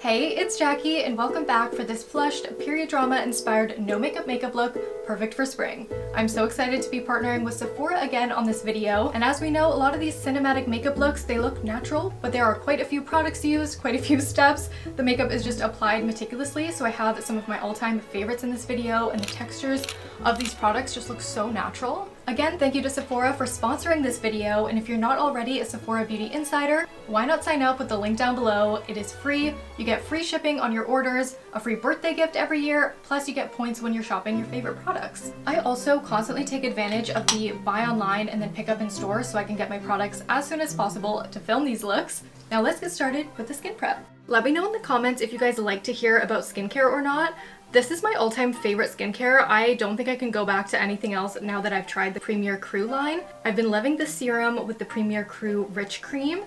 Hey, it's Jackie and welcome back for this flushed, period drama inspired no makeup look perfect for spring. I'm so excited to be partnering with Sephora again on this video, and as we know, a lot of these cinematic makeup looks, they look natural, but there are quite a few products used, quite a few steps. The makeup is just applied meticulously, so I have some of my all-time favorites in this video, and the textures of these products just look so natural. Again, thank you to Sephora for sponsoring this video, and if you're not already a Sephora Beauty Insider, why not sign up with the link down below? It is free, you get free shipping on your orders, a free birthday gift every year, plus you get points when you're shopping your favorite products. I also constantly take advantage of the buy online and then pick up in store so I can get my products as soon as possible to film these looks. Now let's get started with the skin prep. Let me know in the comments if you guys like to hear about skincare or not. This is my all-time favorite skincare. I don't think I can go back to anything else now that I've tried the Premier Cru line. I've been loving the serum with the Premier Cru Rich Cream.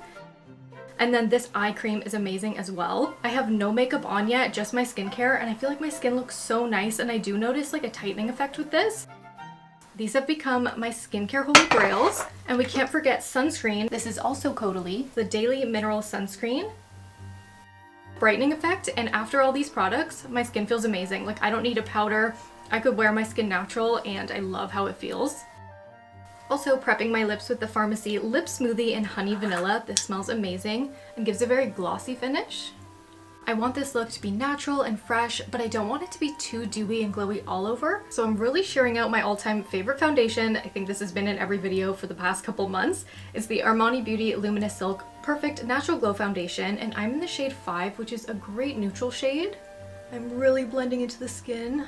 And then this eye cream is amazing as well. I have no makeup on yet, just my skincare, and I feel like my skin looks so nice, and I do notice like a tightening effect with this. These have become my skincare holy grails. And we can't forget sunscreen. This is also Caudalie, the Daily Mineral Sunscreen. Brightening effect, and after all these products, my skin feels amazing. Like, I don't need a powder. I could wear my skin natural, and I love how it feels. Also prepping my lips with the Farmacy Lip Smoothie in Honey Vanilla. This smells amazing and gives a very glossy finish. I want this look to be natural and fresh, but I don't want it to be too dewy and glowy all over. So I'm really sharing out my all-time favorite foundation. I think this has been in every video for the past couple months. It's the Armani Beauty Luminous Silk Perfect Natural Glow Foundation, and I'm in the shade 5, which is a great neutral shade. I'm really blending into the skin,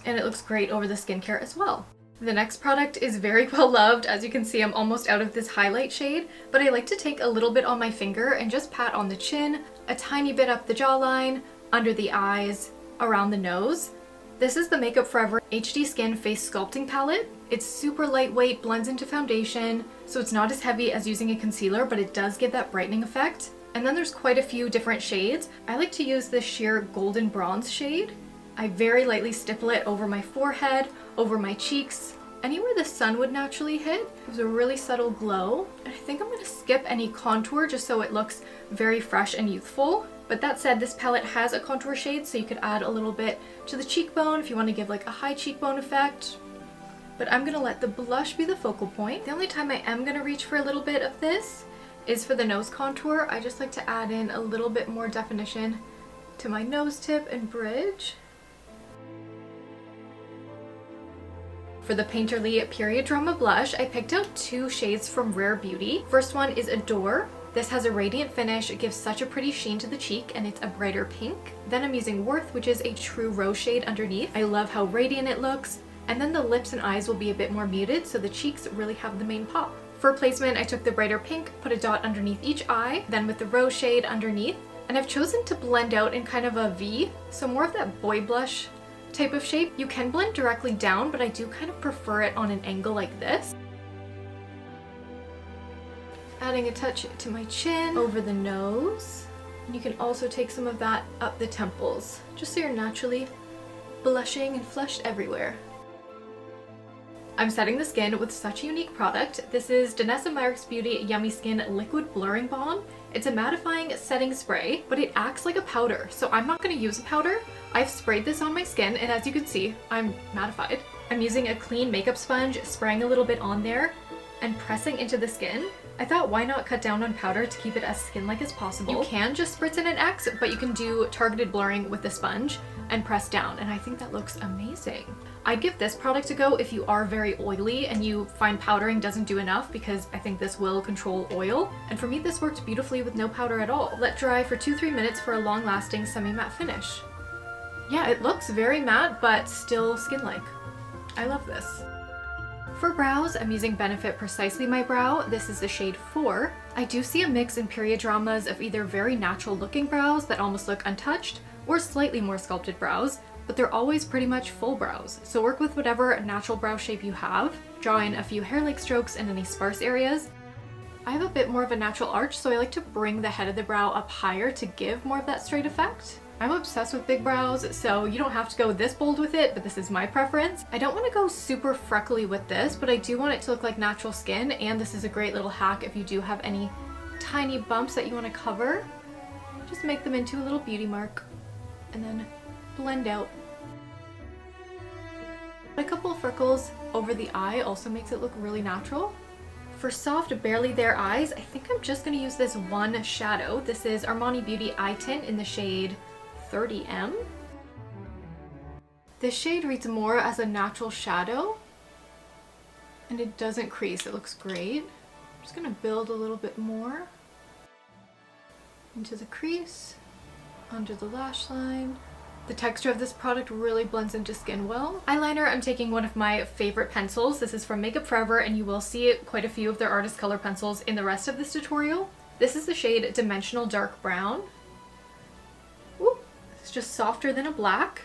and it looks great over the skincare as well. The next product is very well loved. As you can see, I'm almost out of this highlight shade, but I like to take a little bit on my finger and just pat on the chin, a tiny bit up the jawline, under the eyes, around the nose. This is the Makeup Forever HD Skin Face Sculpting Palette. It's super lightweight, blends into foundation, so it's not as heavy as using a concealer, but it does give that brightening effect. And then there's quite a few different shades. I like to use this sheer golden bronze shade. I very lightly stipple it over my forehead, over my cheeks, anywhere the sun would naturally hit. There's a really subtle glow. And I think I'm gonna skip any contour just so it looks very fresh and youthful. But that said, this palette has a contour shade, so you could add a little bit to the cheekbone if you want to give like a high cheekbone effect. But I'm gonna let the blush be the focal point. The only time I am gonna reach for a little bit of this is for the nose contour. I just like to add in a little bit more definition to my nose tip and bridge. For the Painterly Period Drama Blush, I picked out two shades from Rare Beauty. First one is Adore. This has a radiant finish, it gives such a pretty sheen to the cheek, and it's a brighter pink. Then I'm using Worth, which is a true rose shade underneath. I love how radiant it looks. And then the lips and eyes will be a bit more muted, so the cheeks really have the main pop. For placement, I took the brighter pink, put a dot underneath each eye, then with the rose shade underneath. And I've chosen to blend out in kind of a V, so more of that boy blush type of shape. You can blend directly down, but I do kind of prefer it on an angle like this. Adding a touch to my chin, over the nose. And you can also take some of that up the temples, just so you're naturally blushing and flushed everywhere. I'm setting the skin with such a unique product. This is Danessa Myricks Beauty Yummy Skin Liquid Blurring Balm. It's a mattifying setting spray, but it acts like a powder, so I'm not going to use a powder. I've sprayed this on my skin, and as you can see, I'm mattified. I'm using a clean makeup sponge, spraying a little bit on there, and pressing into the skin. I thought, why not cut down on powder to keep it as skin-like as possible? You can just spritz in an X, but you can do targeted blurring with the sponge and press down, and I think that looks amazing. I'd give this product a go if you are very oily and you find powdering doesn't do enough, because I think this will control oil. And for me, this worked beautifully with no powder at all. Let dry for 2-3 minutes for a long-lasting semi-matte finish. Yeah, it looks very matte, but still skin-like. I love this. For brows, I'm using Benefit Precisely My Brow. This is the shade 4. I do see a mix in period dramas of either very natural looking brows that almost look untouched, or slightly more sculpted brows, but they're always pretty much full brows. So work with whatever natural brow shape you have. Draw in a few hair-like strokes in any sparse areas. I have a bit more of a natural arch, so I like to bring the head of the brow up higher to give more of that straight effect. I'm obsessed with big brows, so you don't have to go this bold with it, but this is my preference. I don't want to go super freckly with this, but I do want it to look like natural skin, and this is a great little hack if you do have any tiny bumps that you want to cover. Just make them into a little beauty mark and then blend out. A couple of freckles over the eye also makes it look really natural. For soft, barely there eyes, I think I'm just going to use this one shadow. This is Armani Beauty Eye Tint in the shade 30M. This shade reads more as a natural shadow and it doesn't crease. It looks great. I'm just going to build a little bit more into the crease, under the lash line. The texture of this product really blends into skin well. Eyeliner, I'm taking one of my favorite pencils. This is from Makeup Forever, and you will see quite a few of their artist color pencils in the rest of this tutorial. This is the shade Dimensional Dark Brown. Whoop. It's just softer than a black.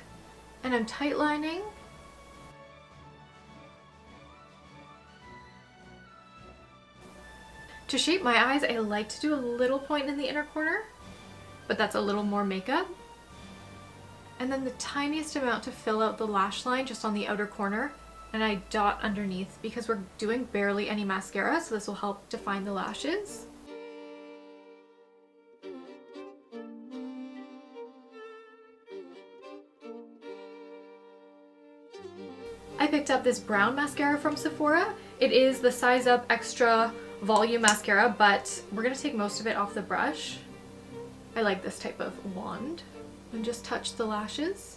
And I'm tight lining. To shape my eyes, I like to do a little point in the inner corner, but that's a little more makeup. And then the tiniest amount to fill out the lash line just on the outer corner, and I dot underneath because we're doing barely any mascara, so this will help define the lashes. I picked up this brown mascara from Sephora. It is the Size Up Extra Volume Mascara, but we're gonna take most of it off the brush. I like this type of wand. And just touch the lashes.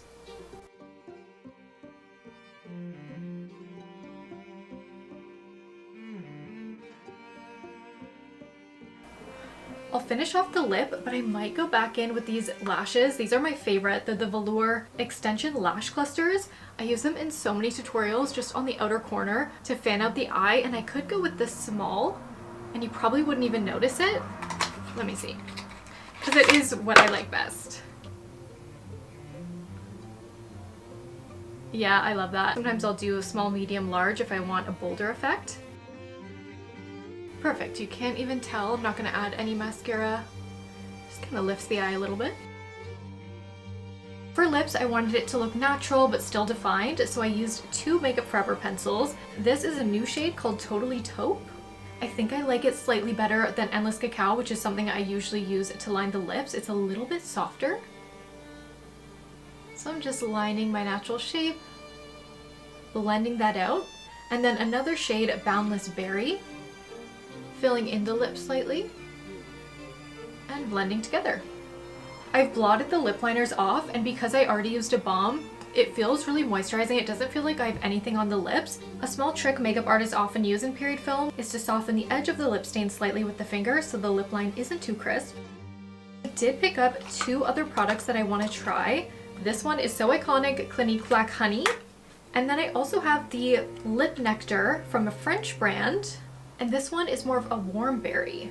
I'll finish off the lip, but I might go back in with these lashes. These are my favorite. They're the Velour Extension Lash Clusters. I use them in so many tutorials just on the outer corner to fan out the eye, and I could go with this small and you probably wouldn't even notice it. Let me see. Because it is what I like best. Yeah, I love that. Sometimes I'll do a small, medium, large if I want a bolder effect. Perfect. You can't even tell. I'm not going to add any mascara. Just kind of lifts the eye a little bit. For lips, I wanted it to look natural but still defined, so I used two Makeup Forever pencils. This is a new shade called Totally Taupe. I think I like it slightly better than Endless Cacao, which is something I usually use to line the lips. It's a little bit softer. So I'm just lining my natural shape, blending that out, and then another shade, Boundless Berry, filling in the lips slightly, and blending together. I've blotted the lip liners off, and because I already used a balm, it feels really moisturizing. It doesn't feel like I have anything on the lips. A small trick makeup artists often use in period film is to soften the edge of the lip stain slightly with the finger so the lip line isn't too crisp. I did pick up two other products that I want to try. This one is so iconic, Clique Black Honey. And then I also have the Lip Nectar from a French brand. And this one is more of a warm berry.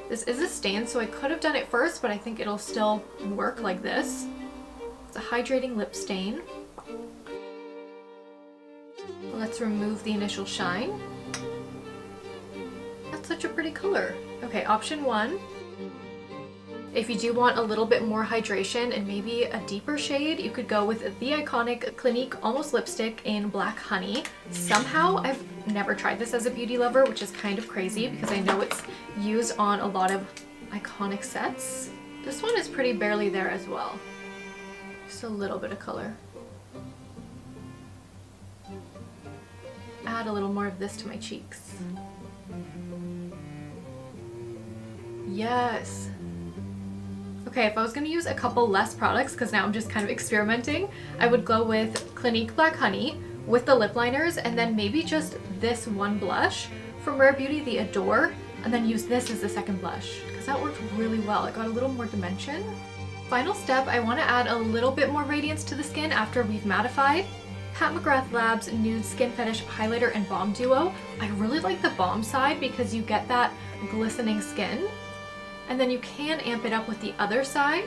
This is a stain, so I could have done it first, but I think it'll still work like this. It's a hydrating lip stain. Let's remove the initial shine. That's such a pretty color. Okay, option one. If you do want a little bit more hydration and maybe a deeper shade, you could go with the iconic Clique Almost Lipstick in Black Honey. Somehow, I've never tried this as a beauty lover, which is kind of crazy because I know it's used on a lot of iconic sets. This one is pretty barely there as well. Just a little bit of color. Add a little more of this to my cheeks. Yes. Okay, if I was gonna use a couple less products, because now I'm just kind of experimenting, I would go with Clique Black Honey with the lip liners, and then maybe just this one blush from Rare Beauty, the Adore, and then use this as the second blush, because that worked really well. It got a little more dimension. Final step, I want to add a little bit more radiance to the skin after we've mattified. Pat McGrath Labs Nude Skin Fetish Highlighter and Balm Duo. I really like the balm side because you get that glistening skin. And then you can amp it up with the other side,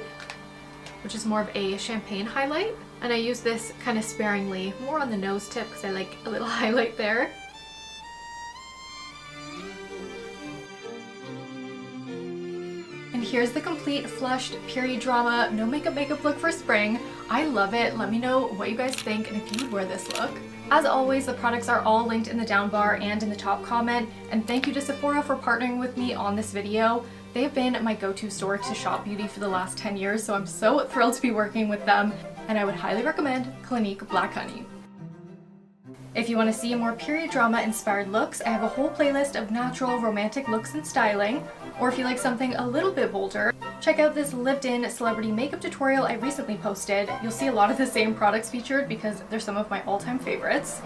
which is more of a champagne highlight. And I use this kind of sparingly, more on the nose tip because I like a little highlight there. And here's the complete flushed period drama no makeup look for spring. I love it. Let me know what you guys think and if you would wear this look. As always, the products are all linked in the down bar and in the top comment, and thank you to Sephora for partnering with me on this video. They have been my go-to store to shop beauty for the last 10 years, so I'm so thrilled to be working with them, and I would highly recommend Clique Black Honey. If you want to see more period drama inspired looks, I have a whole playlist of natural romantic looks and styling, or if you like something a little bit bolder, check out this lived-in celebrity makeup tutorial I recently posted. You'll see a lot of the same products featured because they're some of my all-time favorites.